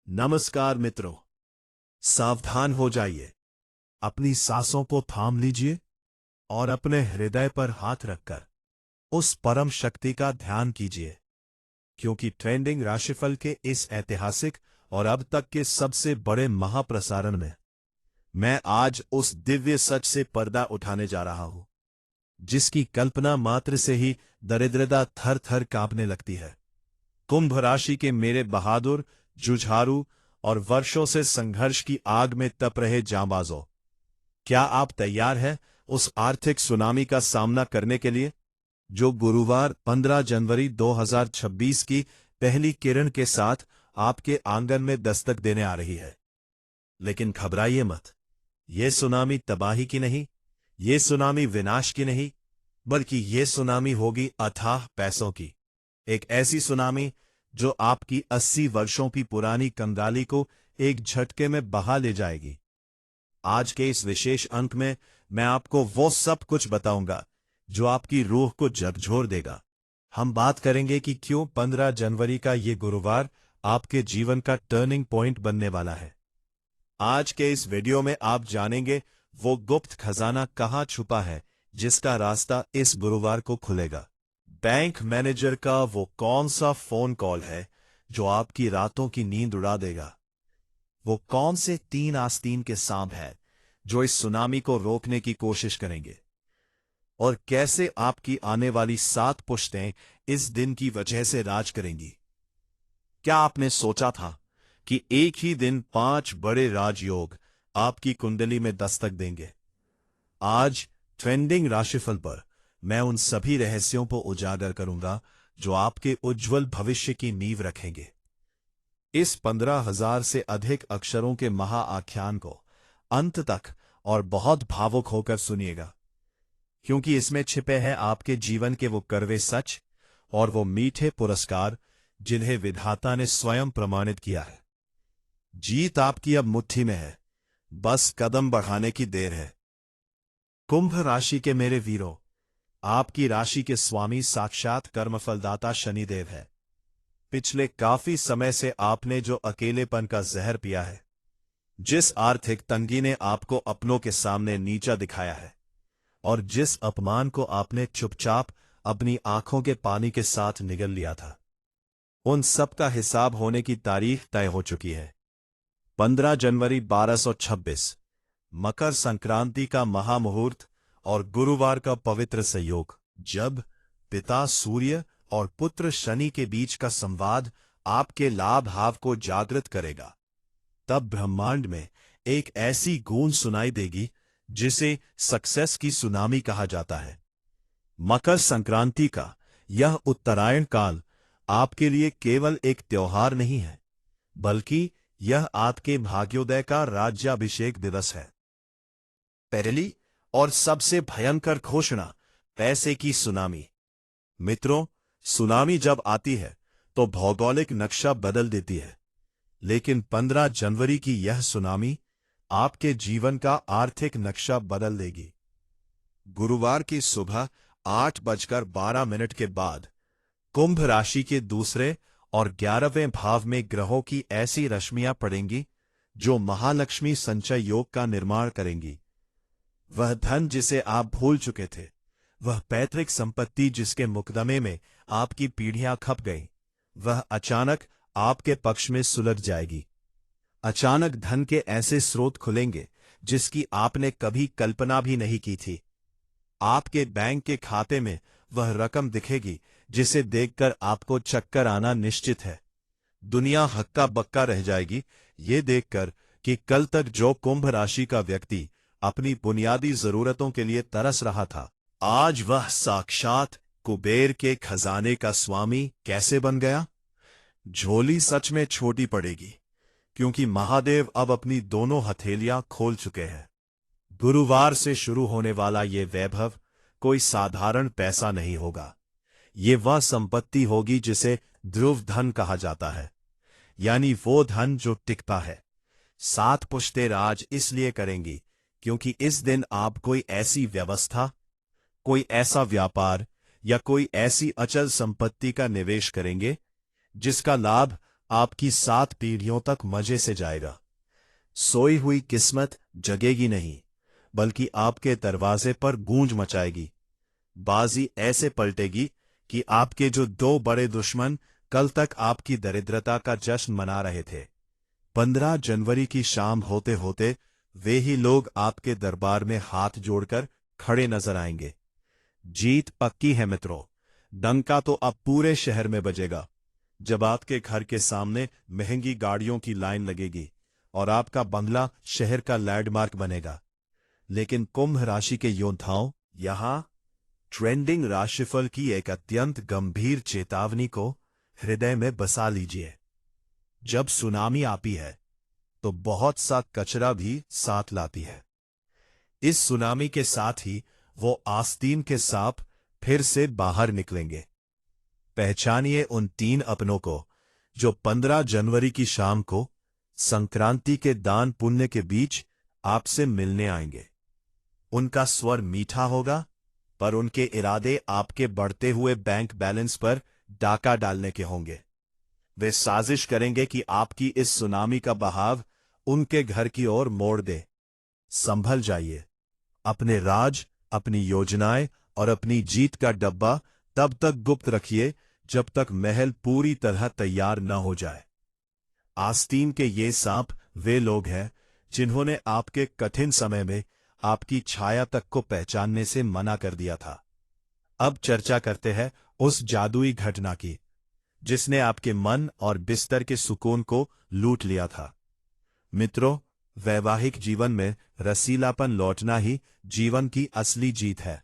नमस्कार मित्रों, सावधान हो जाइए। अपनी सांसों को थाम लीजिए और अपने हृदय पर हाथ रखकर उस परम शक्ति का ध्यान कीजिए, क्योंकि ट्रेंडिंग राशिफल के इस ऐतिहासिक और अब तक के सबसे बड़े महाप्रसारण में मैं आज उस दिव्य सच से पर्दा उठाने जा रहा हूं, जिसकी कल्पना मात्र से ही दरिद्रता थर थर कांपने लगती है। कुंभ राशि के मेरे बहादुर, जुझारू और वर्षों से संघर्ष की आग में तप रहे जांबाजों, क्या आप तैयार हैं उस आर्थिक सुनामी का सामना करने के लिए, जो गुरुवार 15 जनवरी 2026 की पहली किरण के साथ आपके आंगन में दस्तक देने आ रही है? लेकिन घबराइए मत, ये सुनामी तबाही की नहीं, ये सुनामी विनाश की नहीं, बल्कि ये सुनामी होगी अथाह पैसों की। एक ऐसी सुनामी जो आपकी 80 वर्षों की पुरानी कंगाली को एक झटके में बहा ले जाएगी। आज के इस विशेष अंक में मैं आपको वो सब कुछ बताऊंगा जो आपकी रूह को झकझोर देगा। हम बात करेंगे कि क्यों 15 जनवरी का ये गुरुवार आपके जीवन का टर्निंग पॉइंट बनने वाला है। आज के इस वीडियो में आप जानेंगे वो गुप्त खजाना कहाँ छुपा है, जिसका रास्ता इस गुरुवार को खुलेगा। बैंक मैनेजर का वो कौन सा फोन कॉल है जो आपकी रातों की नींद उड़ा देगा? वो कौन से 3 आस्तीन के सांप हैं जो इस सुनामी को रोकने की कोशिश करेंगे? और कैसे आपकी आने वाली 7 पुश्तें इस दिन की वजह से राज करेंगी? क्या आपने सोचा था कि एक ही दिन 5 बड़े राजयोग आपकी कुंडली में दस्तक देंगे? आज ट्रेंडिंग राशिफल पर मैं उन सभी रहस्यों को उजागर करूंगा जो आपके उज्जवल भविष्य की नींव रखेंगे। इस 15,000 से अधिक अक्षरों के महाआख्यान को अंत तक और बहुत भावुक होकर सुनिएगा, क्योंकि इसमें छिपे हैं आपके जीवन के वो कड़वे सच और वो मीठे पुरस्कार जिन्हें विधाता ने स्वयं प्रमाणित किया है। जीत आपकी अब मुट्ठी में है, बस कदम बढ़ाने की देर है। कुंभ राशि के मेरे वीरों, आपकी राशि के स्वामी साक्षात कर्मफलदाता शनिदेव है। पिछले काफी समय से आपने जो अकेलेपन का जहर पिया है, जिस आर्थिक तंगी ने आपको अपनों के सामने नीचा दिखाया है, और जिस अपमान को आपने चुपचाप अपनी आंखों के पानी के साथ निगल लिया था, उन सब का हिसाब होने की तारीख तय हो चुकी है। 15 जनवरी 1226, मकर संक्रांति का महामुहूर्त और गुरुवार का पवित्र संयोग, जब पिता सूर्य और पुत्र शनि के बीच का संवाद आपके लाभ भाव को जागृत करेगा, तब ब्रह्मांड में एक ऐसी गूंज सुनाई देगी जिसे सक्सेस की सुनामी कहा जाता है। मकर संक्रांति का यह उत्तरायण काल आपके लिए केवल एक त्योहार नहीं है, बल्कि यह आपके भाग्योदय का राज्याभिषेक दिवस है। पहली और सबसे भयंकर घोषणा, पैसे की सुनामी। मित्रों, सुनामी जब आती है तो भौगोलिक नक्शा बदल देती है, लेकिन 15 जनवरी की यह सुनामी आपके जीवन का आर्थिक नक्शा बदल देगी। गुरुवार की सुबह 8:12 के बाद कुंभ राशि के दूसरे और 11वें भाव में ग्रहों की ऐसी रश्मियां पड़ेंगी जो महालक्ष्मी संचय योग का निर्माण करेंगी। वह धन जिसे आप भूल चुके थे, वह पैतृक संपत्ति जिसके मुकदमे में आपकी पीढ़ियां खप गईं, वह अचानक आपके पक्ष में सुलझ जाएगी। अचानक धन के ऐसे स्रोत खुलेंगे जिसकी आपने कभी कल्पना भी नहीं की थी। आपके बैंक के खाते में वह रकम दिखेगी जिसे देखकर आपको चक्कर आना निश्चित है। दुनिया हक्का बक्का रह जाएगी ये देखकर कि कल तक जो कुंभ राशि का व्यक्ति अपनी बुनियादी जरूरतों के लिए तरस रहा था, आज वह साक्षात कुबेर के खजाने का स्वामी कैसे बन गया। झोली सच में छोटी पड़ेगी, क्योंकि महादेव अब अपनी दोनों हथेलियां खोल चुके हैं। गुरुवार से शुरू होने वाला ये वैभव कोई साधारण पैसा नहीं होगा। ये वह संपत्ति होगी जिसे ध्रुव धन कहा जाता है, यानी वो धन जो टिकता है। 7 पुश्तें राज इसलिए करेंगी क्योंकि इस दिन आप कोई ऐसी व्यवस्था, कोई ऐसा व्यापार या कोई ऐसी अचल संपत्ति का निवेश करेंगे जिसका लाभ आपकी 7 पीढ़ियों तक मजे से जाएगा। सोई हुई किस्मत जगेगी नहीं, बल्कि आपके दरवाजे पर गूंज मचाएगी। बाजी ऐसे पलटेगी कि आपके जो 2 बड़े दुश्मन कल तक आपकी दरिद्रता का जश्न मना रहे थे, 15 जनवरी की शाम होते होते वे ही लोग आपके दरबार में हाथ जोड़कर खड़े नजर आएंगे। जीत पक्की है मित्रों। डंका तो अब पूरे शहर में बजेगा। जब आपके घर के सामने महंगी गाड़ियों की लाइन लगेगी और आपका बंगला शहर का लैंडमार्क बनेगा। लेकिन कुंभ राशि के योद्धाओं, यहां ट्रेंडिंग राशिफल की एक अत्यंत गंभीर चेतावनी को हृदय में बसा लीजिए। जब सुनामी आती है तो बहुत सा कचरा भी साथ लाती है। इस सुनामी के साथ ही वो आस्तीन के सांप फिर से बाहर निकलेंगे। पहचानिए उन 3 अपनों को जो 15 जनवरी की शाम को संक्रांति के दान पुण्य के बीच आपसे मिलने आएंगे। उनका स्वर मीठा होगा, पर उनके इरादे आपके बढ़ते हुए बैंक बैलेंस पर डाका डालने के होंगे। वे साजिश करेंगे कि आपकी इस सुनामी का बहाव उनके घर की ओर मोड़ दे। संभल जाइए। अपने राज, अपनी योजनाएं और अपनी जीत का डब्बा तब तक गुप्त रखिए जब तक महल पूरी तरह तैयार न हो जाए। आस्तीन के ये सांप वे लोग हैं जिन्होंने आपके कठिन समय में आपकी छाया तक को पहचानने से मना कर दिया था। अब चर्चा करते हैं उस जादुई घटना की जिसने आपके मन और बिस्तर के सुकून को लूट लिया था। मित्रों, वैवाहिक जीवन में रसीलापन लौटना ही जीवन की असली जीत है।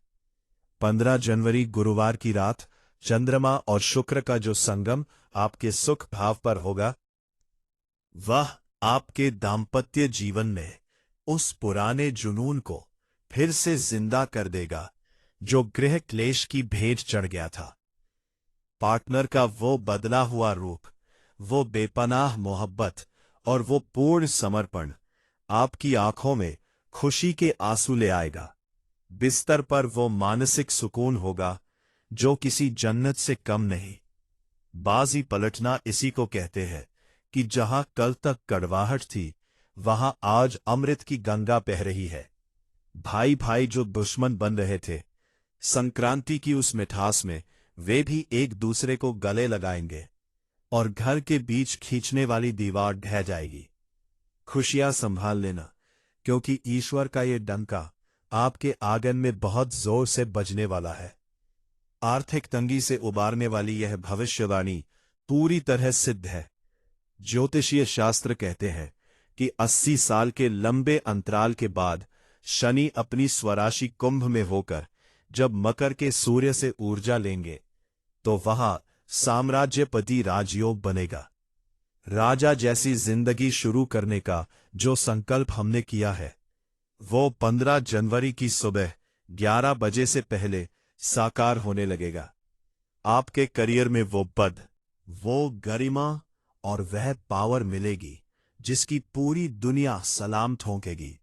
15 जनवरी गुरुवार की रात चंद्रमा और शुक्र का जो संगम आपके सुख भाव पर होगा, वह आपके दाम्पत्य जीवन में उस पुराने जुनून को फिर से जिंदा कर देगा जो गृह क्लेश की भेंट चढ़ गया था। पार्टनर का वो बदला हुआ रूप, वो बेपनाह मोहब्बत और वो पूर्ण समर्पण आपकी आंखों में खुशी के आंसू ले आएगा। बिस्तर पर वो मानसिक सुकून होगा जो किसी जन्नत से कम नहीं। बाजी पलटना इसी को कहते हैं कि जहां कल तक कड़वाहट थी, वहां आज अमृत की गंगा बह रही है। भाई भाई जो दुश्मन बन रहे थे, संक्रांति की उस मिठास में वे भी एक दूसरे को गले लगाएंगे और घर के बीच खींचने वाली दीवार ढह जाएगी। खुशियां संभाल लेना, क्योंकि ईश्वर का ये डंका आपके आंगन में बहुत जोर से बजने वाला है। आर्थिक तंगी से उबारने वाली यह भविष्यवाणी पूरी तरह सिद्ध है। ज्योतिषीय शास्त्र कहते हैं कि 80 साल के लंबे अंतराल के बाद शनि अपनी स्वराशि कुंभ में होकर जब मकर के सूर्य से ऊर्जा लेंगे तो वहां साम्राज्यपति राजयोग बनेगा। राजा जैसी जिंदगी शुरू करने का जो संकल्प हमने किया है, वो 15 जनवरी की सुबह 11 बजे से पहले साकार होने लगेगा। आपके करियर में वो पद, वो गरिमा और वह पावर मिलेगी जिसकी पूरी दुनिया सलाम ठोंकेगी।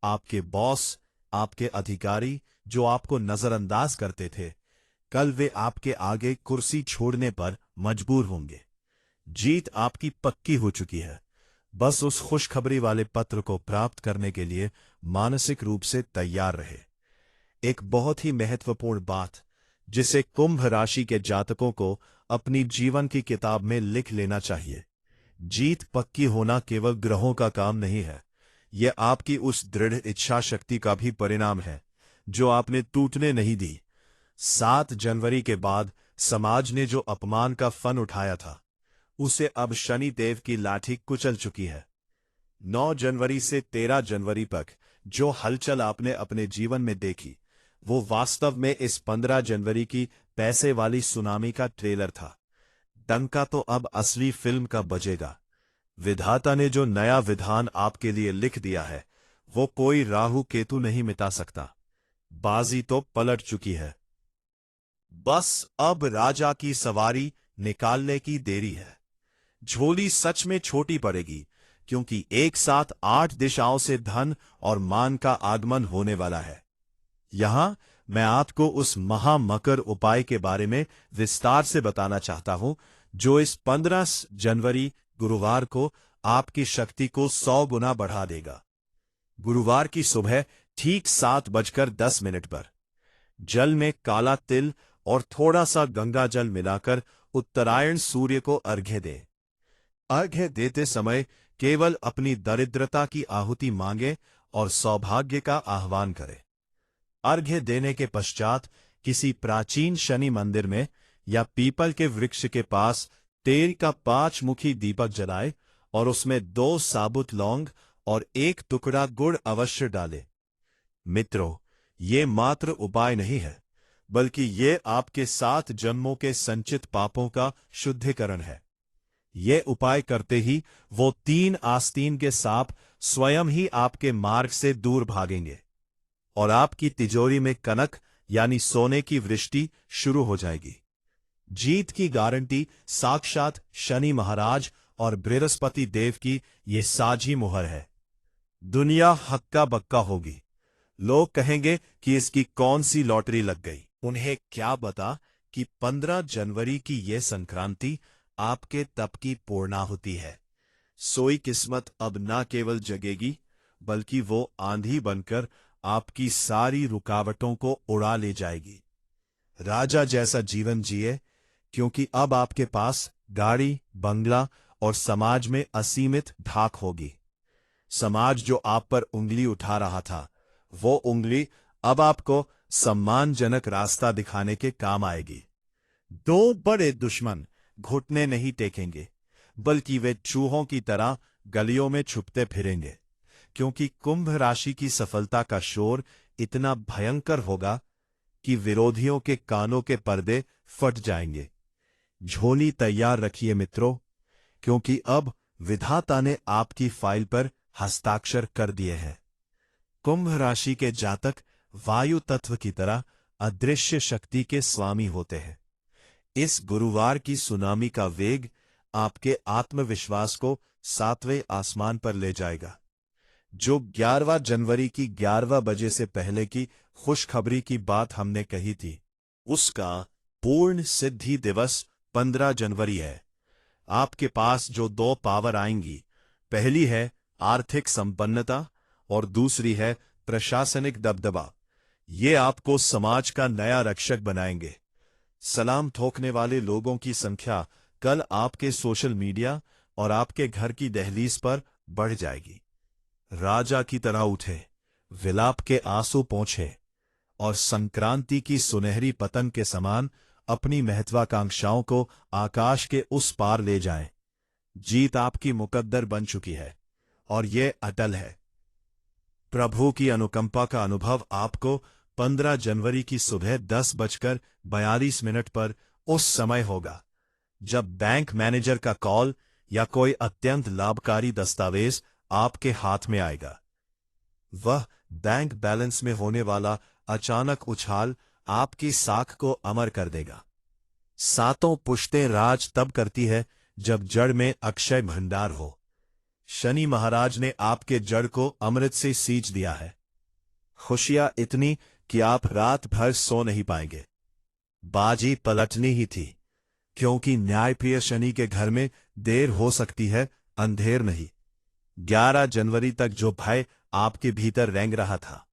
आपके बॉस, आपके अधिकारी जो आपको नजरअंदाज करते थे, कल वे आपके आगे कुर्सी छोड़ने पर मजबूर होंगे। जीत आपकी पक्की हो चुकी है। बस उस खुशखबरी वाले पत्र को प्राप्त करने के लिए मानसिक रूप से तैयार रहे। एक बहुत ही महत्वपूर्ण बात जिसे कुंभ राशि के जातकों को अपनी जीवन की किताब में लिख लेना चाहिए। जीत पक्की होना केवल ग्रहों का काम नहीं है, यह आपकी उस दृढ़ इच्छा शक्ति का भी परिणाम है जो आपने टूटने नहीं दी। 7 जनवरी के बाद समाज ने जो अपमान का फन उठाया था, उसे अब शनि देव की लाठी कुचल चुकी है। 9 जनवरी से 13 जनवरी तक जो हलचल आपने अपने जीवन में देखी, वो वास्तव में इस 15 जनवरी की पैसे वाली सुनामी का ट्रेलर था। डंका तो अब असली फिल्म का बजेगा। विधाता ने जो नया विधान आपके लिए लिख दिया है, वो कोई राहु केतु नहीं मिटा सकता। बाजी तो पलट चुकी है। बस अब राजा की सवारी निकालने की देरी है। झोली सच में छोटी पड़ेगी, क्योंकि एक साथ 8 दिशाओं से धन और मान का आगमन होने वाला है। यहां मैं आपको उस महामकर उपाय के बारे में विस्तार से बताना चाहता हूं जो इस 15 जनवरी गुरुवार को आपकी शक्ति को 100 गुना बढ़ा देगा। गुरुवार की सुबह ठीक 7:10 पर जल में काला तिल और थोड़ा सा गंगा जल मिलाकर उत्तरायण सूर्य को अर्घ्य दें। अर्घ्य देते समय केवल अपनी दरिद्रता की आहुति मांगे और सौभाग्य का आह्वान करें। अर्घ्य देने के पश्चात किसी प्राचीन शनि मंदिर में या पीपल के वृक्ष के पास तेल का 5 मुखी दीपक जलाए और उसमें 2 साबुत लौंग और 1 टुकड़ा गुड़ अवश्य डालें। मित्रों, ये मात्र उपाय नहीं है, बल्कि ये आपके 7 जन्मों के संचित पापों का शुद्धिकरण है। ये उपाय करते ही वो 3 आस्तीन के सांप स्वयं ही आपके मार्ग से दूर भागेंगे और आपकी तिजोरी में कनक यानी सोने की वृष्टि शुरू हो जाएगी। जीत की गारंटी साक्षात शनि महाराज और बृहस्पति देव की ये साझी मुहर है। दुनिया हक्का बक्का होगी। लोग कहेंगे कि इसकी कौन सी लॉटरी लग गई। उन्हें क्या पता कि 15 जनवरी की ये संक्रांति आपके तप की पूर्णाहुति है। सोई किस्मत अब न केवल जगेगी, बल्कि वो आंधी बनकर आपकी सारी रुकावटों को उड़ा ले जाएगी। राजा जैसा जीवन जिए, क्योंकि अब आपके पास गाड़ी, बंगला और समाज में असीमित धाक होगी। समाज जो आप पर उंगली उठा रहा था, वो उंगली अब आपको सम्मानजनक रास्ता दिखाने के काम आएगी। 2 बड़े दुश्मन घुटने नहीं टेकेंगे, बल्कि वे चूहों की तरह गलियों में छुपते फिरेंगे, क्योंकि कुंभ राशि की सफलता का शोर इतना भयंकर होगा कि विरोधियों के कानों के पर्दे फट जाएंगे। झोली तैयार रखिए मित्रों, क्योंकि अब विधाता ने आपकी फाइल पर हस्ताक्षर कर दिए हैं। कुंभ राशि के जातक वायु तत्व की तरह अदृश्य शक्ति के स्वामी होते हैं। इस गुरुवार की सुनामी का वेग आपके आत्मविश्वास को 7वें आसमान पर ले जाएगा। जो 11 जनवरी की 11 बजे से पहले की खुशखबरी की बात हमने कही थी, उसका पूर्ण सिद्धि दिवस 15 जनवरी है। आपके पास जो 2 पावर आएंगी, पहली है आर्थिक संपन्नता और दूसरी है प्रशासनिक दबदबा। ये आपको समाज का नया रक्षक बनाएंगे। सलाम ठोकने वाले लोगों की संख्या कल आपके सोशल मीडिया और आपके घर की दहलीज पर बढ़ जाएगी। राजा की तरह उठे, विलाप के आंसू पोंछे और संक्रांति की सुनहरी पतंग के समान अपनी महत्वाकांक्षाओं को आकाश के उस पार ले जाएं। जीत आपकी मुकद्दर बन चुकी है और ये अटल है। प्रभु की अनुकंपा का अनुभव आपको 15 जनवरी की सुबह 10:42 पर उस समय होगा, जब बैंक मैनेजर का कॉल या कोई अत्यंत लाभकारी दस्तावेज आपके हाथ में आएगा। वह बैंक बैलेंस में होने वाला अचानक उछाल आपकी साख को अमर कर देगा। 7 पुश्तें राज तब करती है जब जड़ में अक्षय भंडार हो। शनि महाराज ने आपके जड़ को अमृत से सींच दिया है। खुशियां इतनी कि आप रात भर सो नहीं पाएंगे। बाजी पलटनी ही थी, क्योंकि न्यायप्रिय शनि के घर में देर हो सकती है, अंधेर नहीं। 11 जनवरी तक जो भय आपके भीतर रेंग रहा था,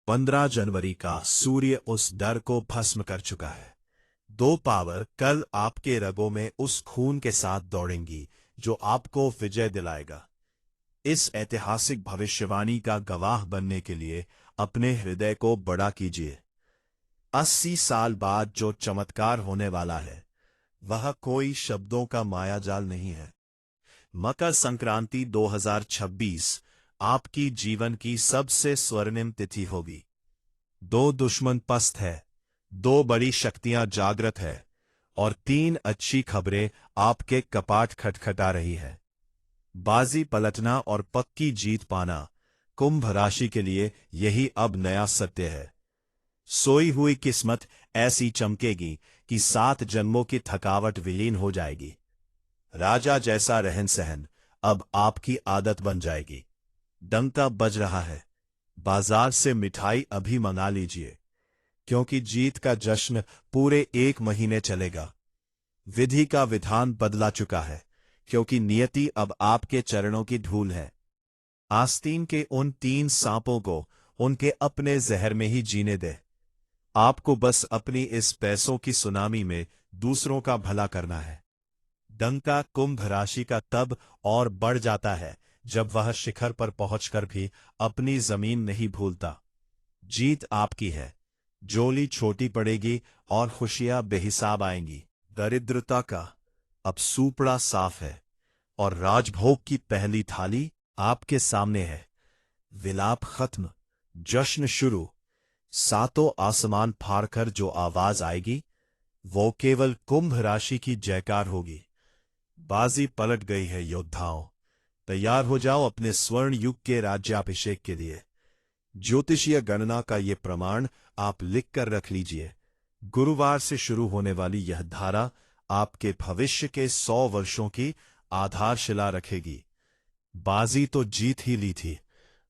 15 जनवरी का सूर्य उस डर को भस्म कर चुका है। 2 पावर कल आपके रगों में उस खून के साथ दौड़ेंगी जो आपको विजय दिलाएगा। इस ऐतिहासिक भविष्यवाणी का गवाह बनने के लिए अपने हृदय को बड़ा कीजिए। 80 साल बाद जो चमत्कार होने वाला है, वह कोई शब्दों का मायाजाल नहीं है। मकर संक्रांति 2026 आपकी जीवन की सबसे स्वर्णिम तिथि होगी। 2 दुश्मन पस्त है, 2 बड़ी शक्तियां जागृत है और 3 अच्छी खबरें आपके कपाट खटखटा रही है। बाजी पलटना और पक्की जीत पाना कुंभ राशि के लिए यही अब नया सत्य है। सोई हुई किस्मत ऐसी चमकेगी कि 7 जन्मों की थकावट विलीन हो जाएगी। राजा जैसा रहन सहन अब आपकी आदत बन जाएगी। डंका बज रहा है, बाजार से मिठाई अभी मंगा लीजिए, क्योंकि जीत का जश्न पूरे 1 महीने चलेगा। विधि का विधान बदला चुका है, क्योंकि नियति अब आपके चरणों की धूल है। आस्तीन के उन 3 सांपों को उनके अपने जहर में ही जीने दे। आपको बस अपनी इस पैसों की सुनामी में दूसरों का भला करना है। डंका कुंभ राशि का तब और बढ़ जाता है जब वह शिखर पर पहुंचकर भी अपनी जमीन नहीं भूलता। जीत आपकी है, झोली छोटी पड़ेगी और खुशियां बेहिसाब आएंगी। दरिद्रता का अब सूपड़ा साफ है और राजभोग की पहली थाली आपके सामने है। विलाप खत्म, जश्न शुरू। सातों आसमान फाड़कर जो आवाज आएगी वो केवल कुंभ राशि की जयकार होगी। बाजी पलट गई है योद्धाओं, तैयार हो जाओ अपने स्वर्ण युग के राज्याभिषेक के लिए। ज्योतिषीय गणना का ये प्रमाण आप लिख कर रख लीजिए। गुरुवार से शुरू होने वाली यह धारा आपके भविष्य के 100 वर्षों की आधारशिला रखेगी। बाजी तो जीत ही ली थी,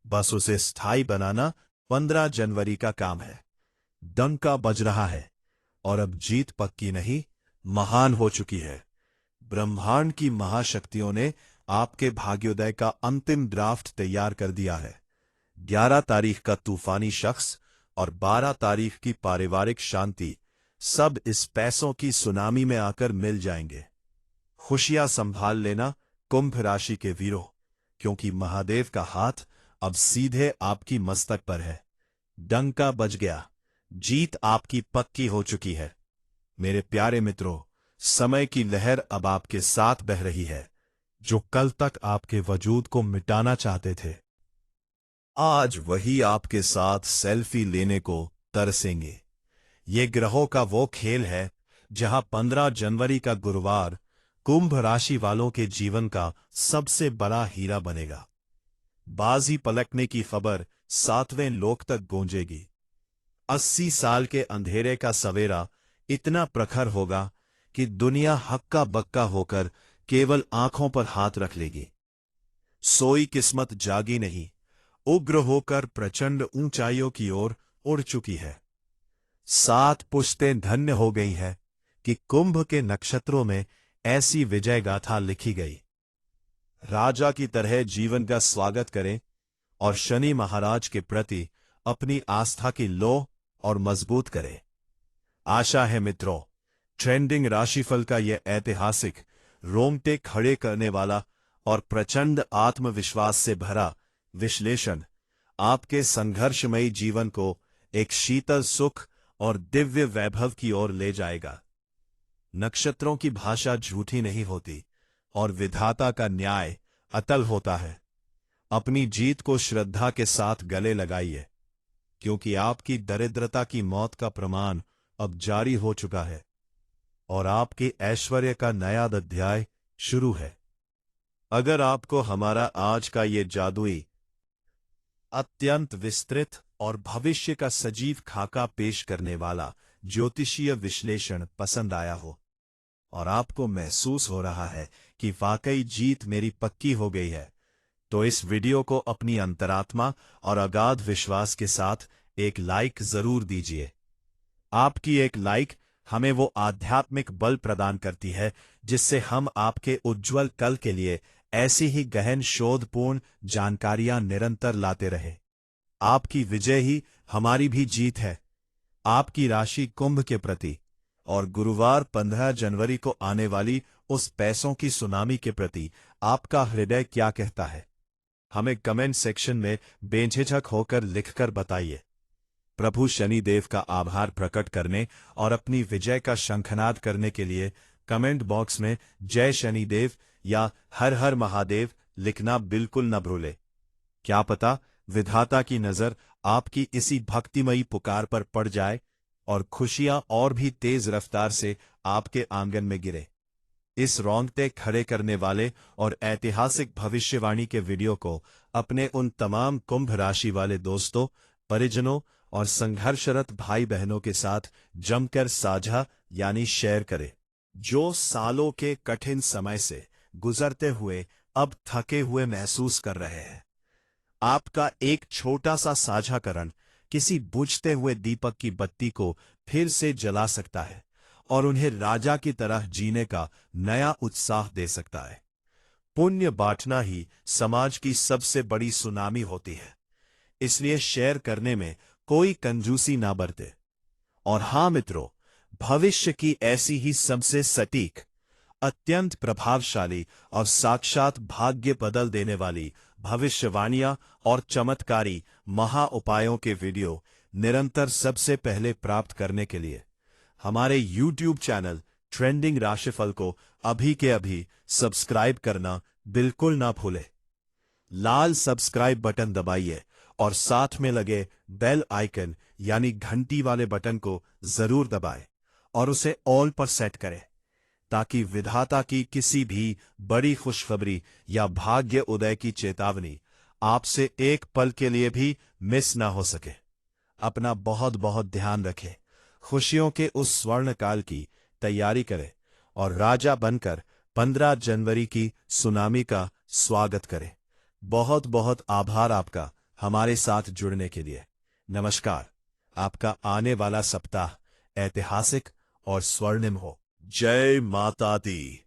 बस उसे स्थायी बनाना 15 जनवरी का काम है। डंका बज रहा है और अब जीत पक्की नहीं, महान हो चुकी है। ब्रह्मांड की महाशक्तियों ने आपके भाग्योदय का अंतिम ड्राफ्ट तैयार कर दिया है। 11 तारीख का तूफानी शख्स और 12 तारीख की पारिवारिक शांति सब इस पैसों की सुनामी में आकर मिल जाएंगे। खुशियां संभाल लेना कुंभ राशि के वीरों, क्योंकि महादेव का हाथ अब सीधे आपकी मस्तक पर है। डंका बज गया, जीत आपकी पक्की हो चुकी है। मेरे प्यारे मित्रों, समय की लहर अब आपके साथ बह रही है। जो कल तक आपके वजूद को मिटाना चाहते थे, आज वही आपके साथ सेल्फी लेने को तरसेंगे। ये ग्रहों का वो खेल है जहां 15 जनवरी का गुरुवार कुंभ राशि वालों के जीवन का सबसे बड़ा हीरा बनेगा। बाजी पलटने की खबर 7वें लोक तक गूंजेगी। 80 साल के अंधेरे का सवेरा इतना प्रखर होगा कि दुनिया हक्का बक्का होकर केवल आंखों पर हाथ रख लेगी। सोई किस्मत जागी नहीं, उग्र होकर प्रचंड ऊंचाइयों की ओर उड़ चुकी है। 7 पुश्तें धन्य हो गई है कि कुंभ के नक्षत्रों में ऐसी विजय गाथा लिखी गई। राजा की तरह जीवन का स्वागत करें और शनि महाराज के प्रति अपनी आस्था की लौ और मजबूत करें। आशा है मित्रों, ट्रेंडिंग राशिफल का यह ऐतिहासिक, रोंगटे खड़े करने वाला और प्रचंड आत्मविश्वास से भरा विश्लेषण आपके संघर्षमयी जीवन को एक शीतल सुख और दिव्य वैभव की ओर ले जाएगा। नक्षत्रों की भाषा झूठी नहीं होती और विधाता का न्याय अटल होता है। अपनी जीत को श्रद्धा के साथ गले लगाइए, क्योंकि आपकी दरिद्रता की मौत का प्रमाण अब जारी हो चुका है और आपके ऐश्वर्य का नया अध्याय शुरू है। अगर आपको हमारा आज का ये जादुई, अत्यंत विस्तृत और भविष्य का सजीव खाका पेश करने वाला ज्योतिषीय विश्लेषण पसंद आया हो और आपको महसूस हो रहा है कि वाकई जीत मेरी पक्की हो गई है, तो इस वीडियो को अपनी अंतरात्मा और अगाध विश्वास के साथ एक लाइक जरूर दीजिए। आपकी एक लाइक हमें वो आध्यात्मिक बल प्रदान करती है जिससे हम आपके उज्जवल कल के लिए ऐसी ही गहन शोधपूर्ण जानकारियां निरंतर लाते रहे। आपकी विजय ही हमारी भी जीत है। आपकी राशि कुंभ के प्रति और गुरुवार 15 जनवरी को आने वाली उस पैसों की सुनामी के प्रति आपका हृदय क्या कहता है? हमें कमेंट सेक्शन में बेझिझक होकर लिखकर बताइए। प्रभु शनिदेव का आभार प्रकट करने और अपनी विजय का शंखनाद करने के लिए कमेंट बॉक्स में जय शनिदेव या हर हर महादेव लिखना बिल्कुल न भूले। क्या पता विधाता की नजर आपकी इसी भक्तिमयी पुकार पर पड़ जाए और खुशियां और भी तेज रफ्तार से आपके आंगन में गिरे। इस रोंगटे खड़े करने वाले और ऐतिहासिक भविष्यवाणी के वीडियो को अपने उन तमाम कुंभ राशि वाले दोस्तों, परिजनों और संघर्षरत भाई बहनों के साथ जमकर साझा यानी शेयर करें, जो सालों के कठिन समय से गुजरते हुए अब थके हुए महसूस कर रहे हैं। आपका एक छोटा सा साझाकरण किसी बुझते हुए दीपक की बत्ती को फिर से जला सकता है और उन्हें राजा की तरह जीने का नया उत्साह दे सकता है। पुण्य बांटना ही समाज की सबसे बड़ी सुनामी होती है। इसलिए शेयर करने में कोई कंजूसी ना बरते। और हां मित्रों, भविष्य की ऐसी ही सबसे सटीक, अत्यंत प्रभावशाली और साक्षात भाग्य बदल देने वाली भविष्यवाणियां और चमत्कारी महा उपायों के वीडियो निरंतर सबसे पहले प्राप्त करने के लिए हमारे YouTube चैनल ट्रेंडिंग राशिफल को अभी के अभी सब्सक्राइब करना बिल्कुल ना भूलें। लाल सब्सक्राइब बटन दबाइए और साथ में लगे बेल आइकन यानी घंटी वाले बटन को जरूर दबाएं और उसे ऑल पर सेट करें, ताकि विधाता की किसी भी बड़ी खुशखबरी या भाग्य उदय की चेतावनी आपसे एक पल के लिए भी मिस ना हो सके। अपना बहुत बहुत ध्यान रखें, खुशियों के उस स्वर्ण काल की तैयारी करें और राजा बनकर 15 जनवरी की सुनामी का स्वागत करें। बहुत बहुत आभार आपका हमारे साथ जुड़ने के लिए। नमस्कार। आपका आने वाला सप्ताह ऐतिहासिक और स्वर्णिम हो। जय माता दी।